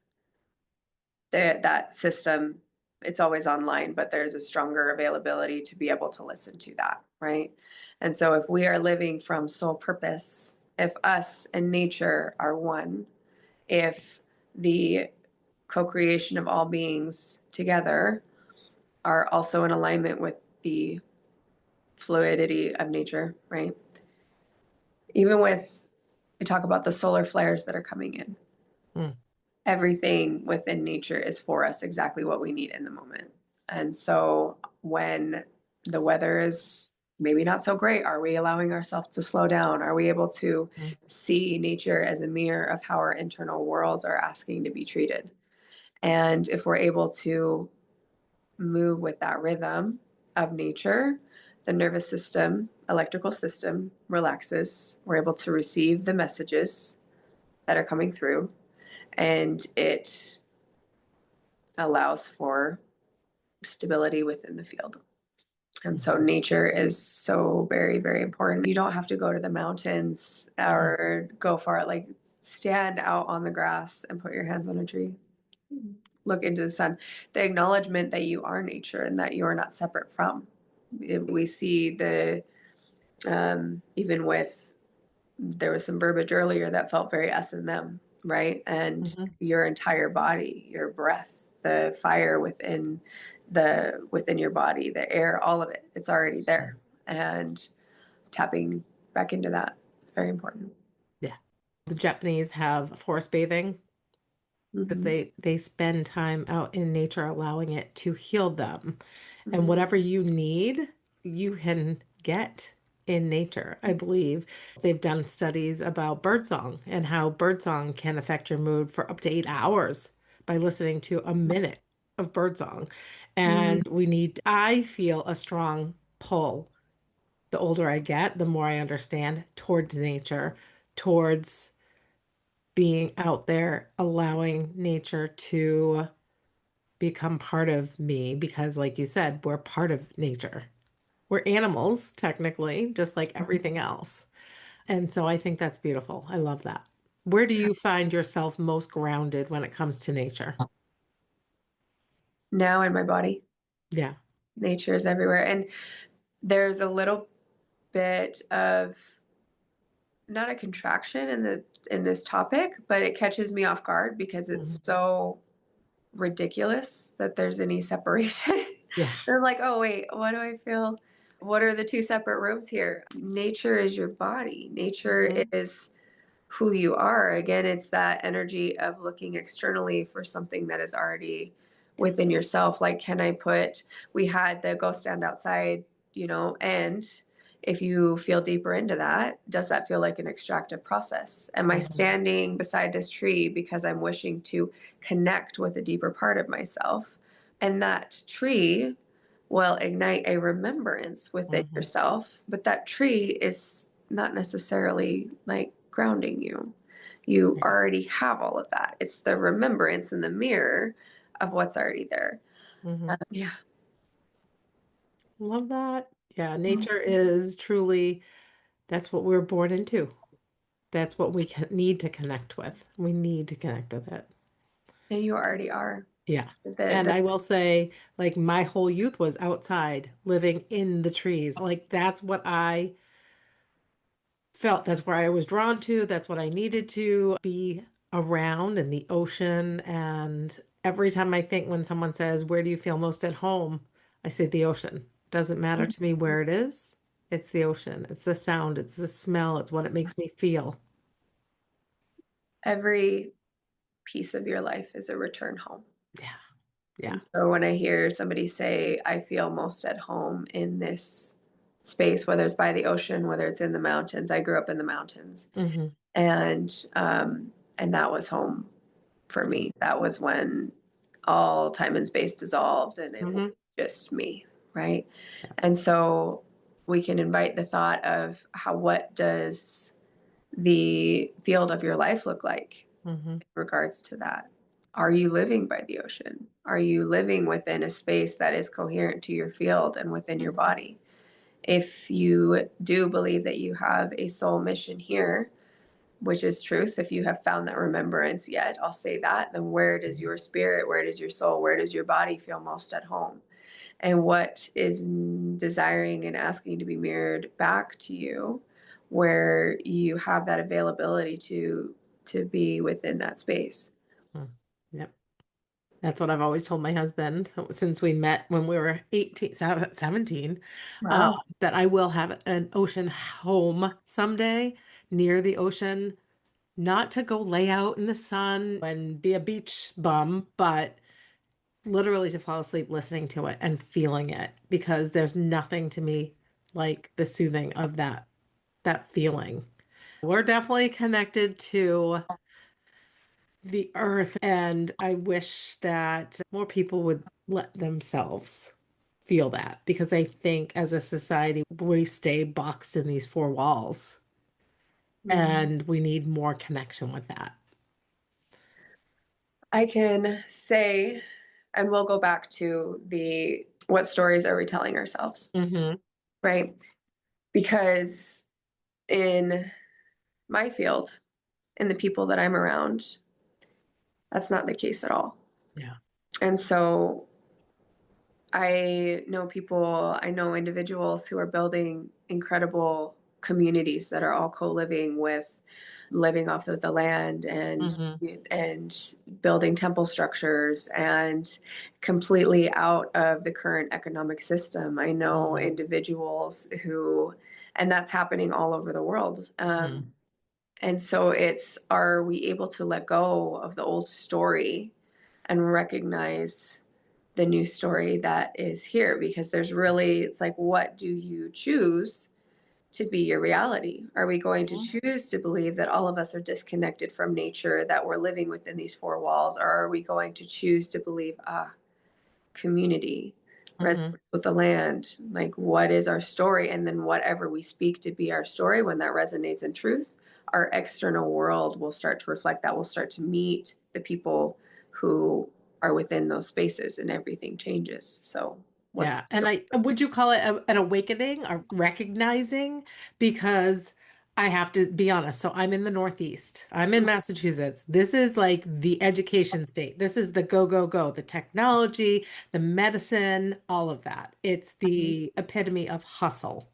that system, it's always online, but there's a stronger availability to be able to listen to that, right? And so, if we are living from soul purpose, if us and nature are one, if the co creation of all beings together are also in alignment with the fluidity of nature, right? Even with, we talk about the solar flares that are coming in. Mm. Everything within nature is for us exactly what we need in the moment. And so when the weather is maybe not so great, are we allowing ourselves to slow down? Are we able to Mm. see nature as a mirror of how our internal worlds are asking to be treated? And if we're able to move with that rhythm of nature, the nervous system, electrical system relaxes. We're able to receive the messages that are coming through, and it allows for stability within the field. And so nature is so very, very important. You don't have to go to the mountains Mhm. or go far, like stand out on the grass and put your hands on a tree. Look into the sun. The acknowledgement that you are nature and that you are not separate from. We see the even with there was some verbiage earlier that felt very us and them, right? And Mhm. your entire body, your breath, the fire within your body, the air, all of it, it's already there. Yes. And tapping back into that is very important. Yeah. The Japanese have forest bathing because Mm-hmm. they spend time out in nature allowing it to heal them. And Mm-hmm. whatever you need, you can get in nature. I believe they've done studies about birdsong and how birdsong can affect your mood for up to 8 hours by listening to a minute of birdsong. Mm. And I feel a strong pull. The older I get, the more I understand towards nature, towards being out there, allowing nature to become part of me because, like you said, we're part of nature. We're animals, technically, just like everything else. And so I think that's beautiful. I love that. Where do you find yourself most grounded when it comes to nature? Now in my body, Yeah. nature is everywhere. And there's a little bit of not a contraction in this topic, but it catches me off guard because it's Mhm. so ridiculous that there's any separation. Yeah. I'm like, oh wait, what do I feel? What are the two separate rooms here? Nature is your body. Nature Mhm. is who you are. Again, it's that energy of looking externally for something that is already within yourself. Like, can I put, we had the go stand outside, and if you feel deeper into that, does that feel like an extractive process? Am I Mhm. standing beside this tree because I'm wishing to connect with a deeper part of myself? And that tree will ignite a remembrance within Mhm. yourself, but that tree is not necessarily like grounding you. You Right. already have all of that. It's the remembrance in the mirror of what's already there. Mhm. Yeah. Love that. Yeah, nature is truly, that's what we're born into. That's what need to connect with. We need to connect with it. And you already are. Yeah. The, And the, I will say, like, my whole youth was outside, living in the trees. Like, that's what I felt. That's where I was drawn to. That's what I needed to be around in the ocean. And every time I think when someone says, where do you feel most at home? I say the ocean. Doesn't matter to me where it is. It's the ocean. It's the sound. It's the smell. It's what it makes me feel. every piece of your life is a return home. Yeah. Yeah. And so when I hear somebody say, I feel most at home in this space, whether it's by the ocean, whether it's in the mountains, I grew up in the mountains, Hmm. and and that was home for me. That was when all time and space dissolved and it was Hmm. just me, right? Yeah. And so we can invite the thought of what does the field of your life look like Hmm. in regards to that? Are you living by the ocean? Are you living within a space that is coherent to your field and within your body? If you do believe that you have a soul mission here, which is truth, if you have found that remembrance yet, I'll say that, then where does your spirit, where does your soul, where does your body feel most at home? And what is desiring and asking to be mirrored back to you, where you have that availability to be within that space. Yep. That's what I've always told my husband since we met when we were 18, 17, uh, Wow. that I will have an ocean home someday near the ocean, not to go lay out in the sun and be a beach bum, but literally to fall asleep listening to it and feeling it because there's nothing to me like the soothing of that feeling. We're definitely connected to the earth. And I wish that more people would let themselves feel that because I think as a society, we stay boxed in these four walls Mhm. and we need more connection with that. I can say, and we'll go back to the what stories are we telling ourselves, Hmm. right? Because in my field, in the people that I'm around, that's not the case at all. Yeah. And so I know individuals who are building incredible communities that are all co-living with living off of the land Hmm. and building temple structures and completely out of the current economic system. I know Hmm. individuals who, and that's happening all over the world. Hmm. And so are we able to let go of the old story and recognize the new story that is here, because there's really, it's like, what do you choose to be your reality? Are we going to Mhm. choose to believe that all of us are disconnected from nature, that we're living within these four walls? Or are we going to choose to believe, community, Mhm. resonance with the land? Like, what is our story? And then whatever we speak to be our story, when that resonates in truth, our external world will start to reflect that. We'll start to meet the people who are within those spaces, and everything changes. So, what's Yeah. And would you call it an awakening or recognizing? Because I have to be honest. So I'm in the Northeast. I'm in Massachusetts. This is like the education state. This is the go, go, go, the technology, the medicine, all of that. It's the epitome of hustle.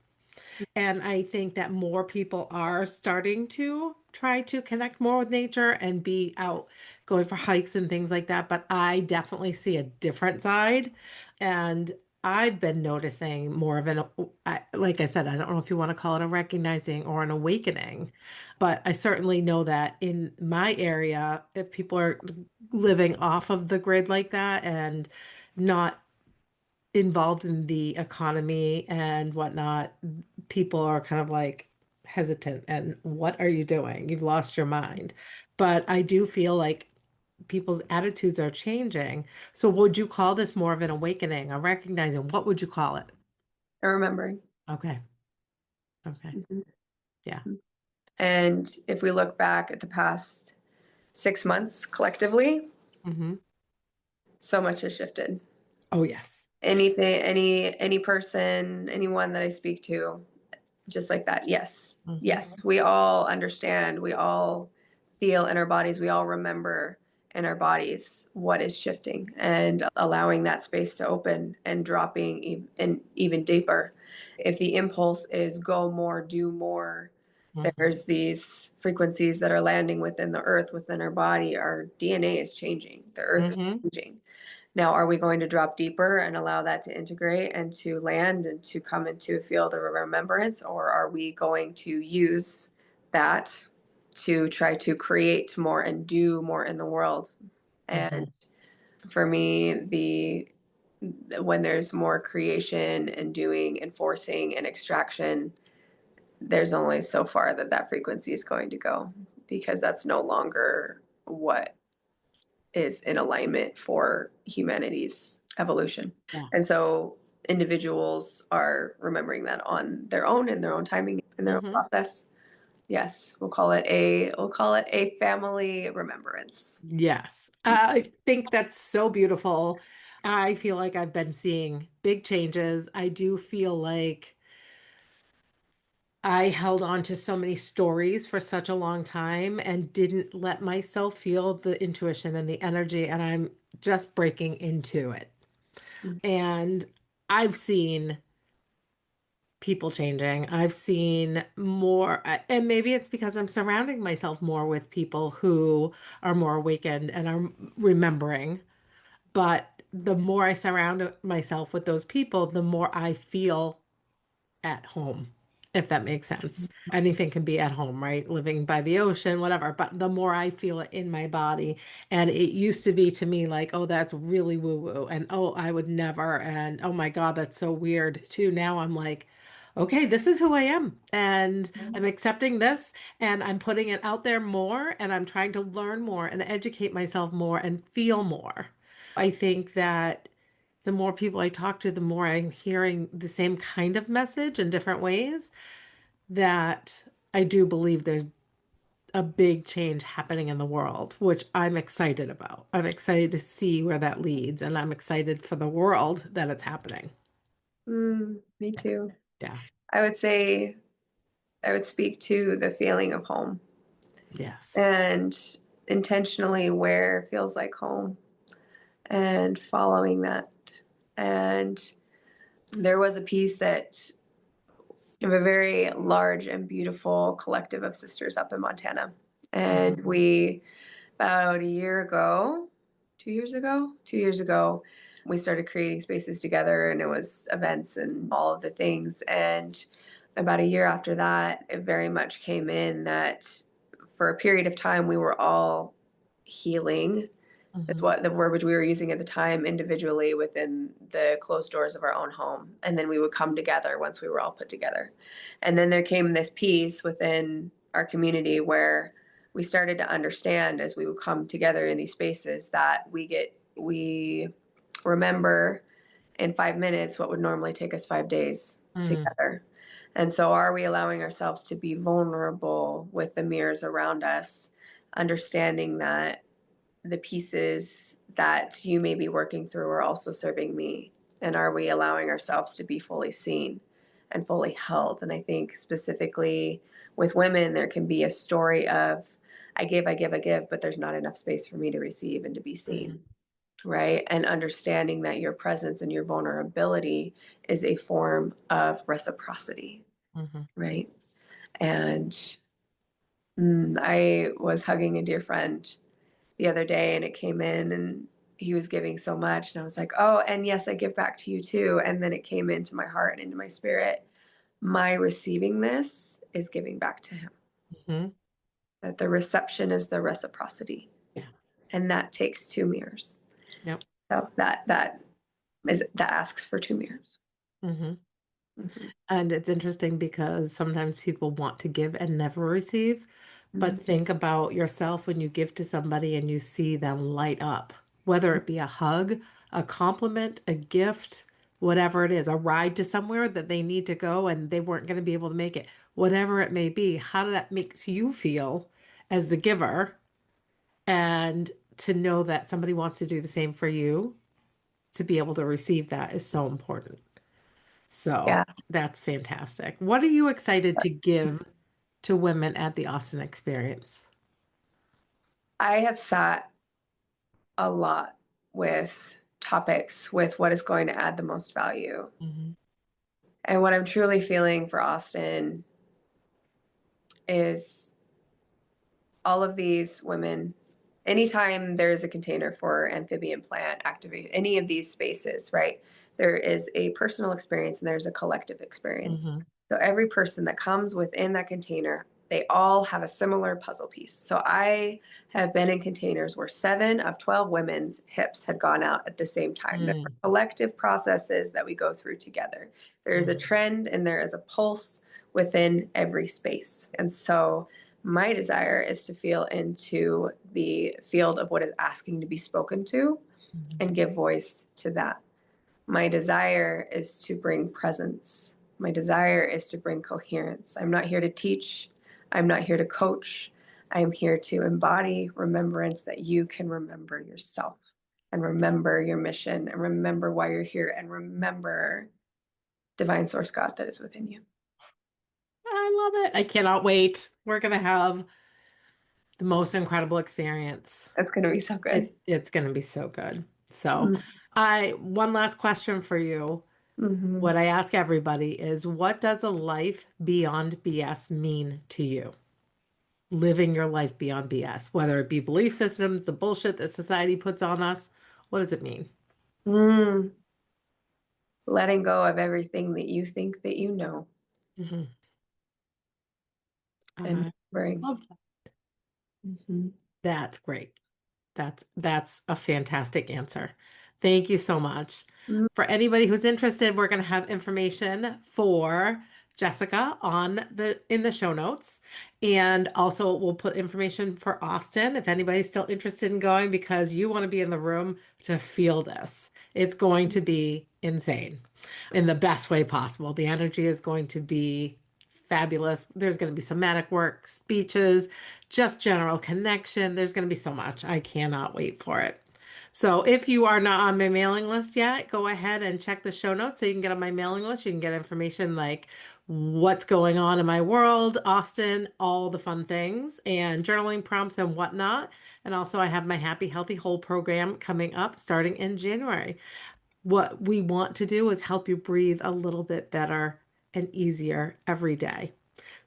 And I think that more people are starting to try to connect more with nature and be out going for hikes and things like that. But I definitely see a different side. And I've been noticing more of like I said, I don't know if you want to call it a recognizing or an awakening, but I certainly know that in my area, if people are living off of the grid like that and not involved in the economy and whatnot, people are kind of like hesitant and what are you doing? You've lost your mind. But I do feel like people's attitudes are changing. So would you call this more of an awakening, a recognizing? What would you call it? remembering? Okay. Okay. Mhm. Yeah. And if we look back at the past 6 months collectively, Hmm. so much has shifted. Oh, yes. Anything, any person, anyone that I speak to, just like that. Yes. Hmm. Yes. We all understand. We all feel in our bodies. We all remember in our bodies what is shifting, and allowing that space to open and dropping in even deeper. If the impulse is go more, do more, Hmm. there's these frequencies that are landing within the earth, within our body. Our DNA is changing. The earth is Hmm. changing. Now, are we going to drop deeper and allow that to integrate and to land and to come into a field of remembrance? Or are we going to use that to try to create more and do more in the world? And Hmm. for me, when there's more creation and doing and forcing and extraction, there's only so far that that frequency is going to go, because that's no longer what is in alignment for humanity's evolution. Yeah. And so individuals are remembering that on their own, in their own timing, in their own Hmm. process. Yes, we'll call it a family remembrance. Yes. I think that's so beautiful. I feel like I've been seeing big changes. I do feel like I held on to so many stories for such a long time and didn't let myself feel the intuition and the energy, and I'm just breaking into it. And I've seen people changing. I've seen more, and maybe it's because I'm surrounding myself more with people who are more awakened and are remembering. But the more I surround myself with those people, the more I feel at home, if that makes sense. Anything can be at home, right? Living by the ocean, whatever. But the more I feel it in my body, and it used to be to me like, oh, that's really woo woo, and oh, I would never, and oh my God, that's so weird too. Now I'm like, okay, this is who I am, and I'm accepting this, and I'm putting it out there more, and I'm trying to learn more and educate myself more and feel more. I think that the more people I talk to, the more I'm hearing the same kind of message in different ways, that I do believe there's a big change happening in the world, which I'm excited about. I'm excited to see where that leads, and I'm excited for the world that it's happening. Me too. Yeah. I would say I would speak to the feeling of home, Yes. and intentionally where it feels like home, and following that. And there was a piece that of a very large and beautiful collective of sisters up in Montana. Mhm. And we, about a year ago, 2 years ago, 2 years ago, we started creating spaces together, and it was events and all of the things. And about a year after that, it very much came in that for a period of time, we were all healing It's Mhm. what the verbiage we were using at the time individually within the closed doors of our own home. And then we would come together once we were all put together. And then there came this piece within our community where we started to understand as we would come together in these spaces that we remember in 5 minutes what would normally take us 5 days Mm. together. And so, are we allowing ourselves to be vulnerable with the mirrors around us, understanding that the pieces that you may be working through are also serving me? And are we allowing ourselves to be fully seen and fully held? And I think specifically with women, there can be a story of I give, but there's not enough space for me to receive and to be seen, Mhm. right? And understanding that your presence and your vulnerability is a form of reciprocity, Mhm. right? And I was hugging a dear friend the other day and it came in and he was giving so much. And I was like, oh, and yes, I give back to you too. And then it came into my heart and into my spirit. My receiving this is giving back to him. Mhm. That the reception is the reciprocity. Yeah. And that takes two mirrors. Yep. So that asks for two mirrors. Mhm. Mm-hmm. And it's interesting because sometimes people want to give and never receive, but Mm-hmm. think about yourself when you give to somebody and you see them light up, whether it be a hug, a compliment, a gift, whatever it is, a ride to somewhere that they need to go and they weren't going to be able to make it, whatever it may be. How that makes you feel as the giver, and to know that somebody wants to do the same for you, to be able to receive that is so important. So Yeah. that's fantastic. What are you excited to give to women at the Austin experience? I have sat a lot with topics with what is going to add the most value. Hmm. And what I'm truly feeling for Austin is all of these women, anytime there's a container for amphibian plant activate, any of these spaces, right? There is a personal experience and there's a collective experience. Hmm. So every person that comes within that container, they all have a similar puzzle piece. So I have been in containers where 7 of 12 women's hips had gone out at the same time. There are Mm. collective processes that we go through together. There is a Hmm. trend and there is a pulse within every space. And so my desire is to feel into the field of what is asking to be spoken to Hmm. and give voice to that. My desire is to bring presence. My desire is to bring coherence. I'm not here to teach. I'm not here to coach. I am here to embody remembrance that you can remember yourself and remember your mission and remember why you're here and remember divine source God that is within you. I love it. I cannot wait. We're going to have the most incredible experience. That's going to be so good. It's going to be so good. So, Mm-hmm. one last question for you. Mm-hmm. What I ask everybody is, what does a life beyond BS mean to you? Living your life beyond BS, whether it be belief systems, the bullshit that society puts on us. What does it mean? Mm. Letting go of everything that you think that you know Mhm. and I remembering. love that. Mhm. That's great. That's a fantastic answer. Thank you so much. Mm. For anybody who's interested, we're going to have information for Jessica on the in the show notes. And also we'll put information for Austin if anybody's still interested in going, because you want to be in the room to feel this. It's going to be insane in the best way possible. The energy is going to be fabulous. There's going to be somatic work, speeches, just general connection. There's going to be so much. I cannot wait for it. So if you are not on my mailing list yet, go ahead and check the show notes so you can get on my mailing list. You can get information like what's going on in my world, Austin, all the fun things, and journaling prompts and whatnot. And also, I have my Happy, Healthy, Whole program coming up starting in January. What we want to do is help you breathe a little bit better and easier every day.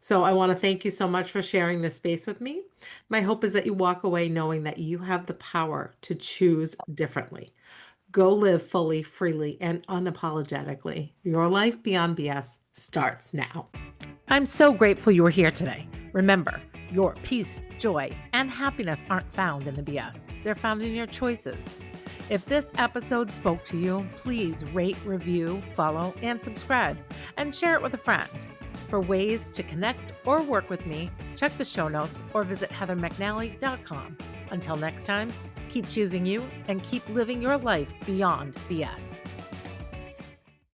So I want to thank you so much for sharing this space with me. My hope is that you walk away knowing that you have the power to choose differently. Go live fully, freely, and unapologetically. Your life beyond BS starts now. I'm so grateful you were here today. Remember, Your peace, joy, and happiness aren't found in the BS. They're found in your choices. If this episode spoke to you, please rate, review, follow, and subscribe, and share it with a friend. For ways to connect or work with me, check the show notes or visit heathermcnally.com. Until next time, keep choosing you and keep living your life beyond BS.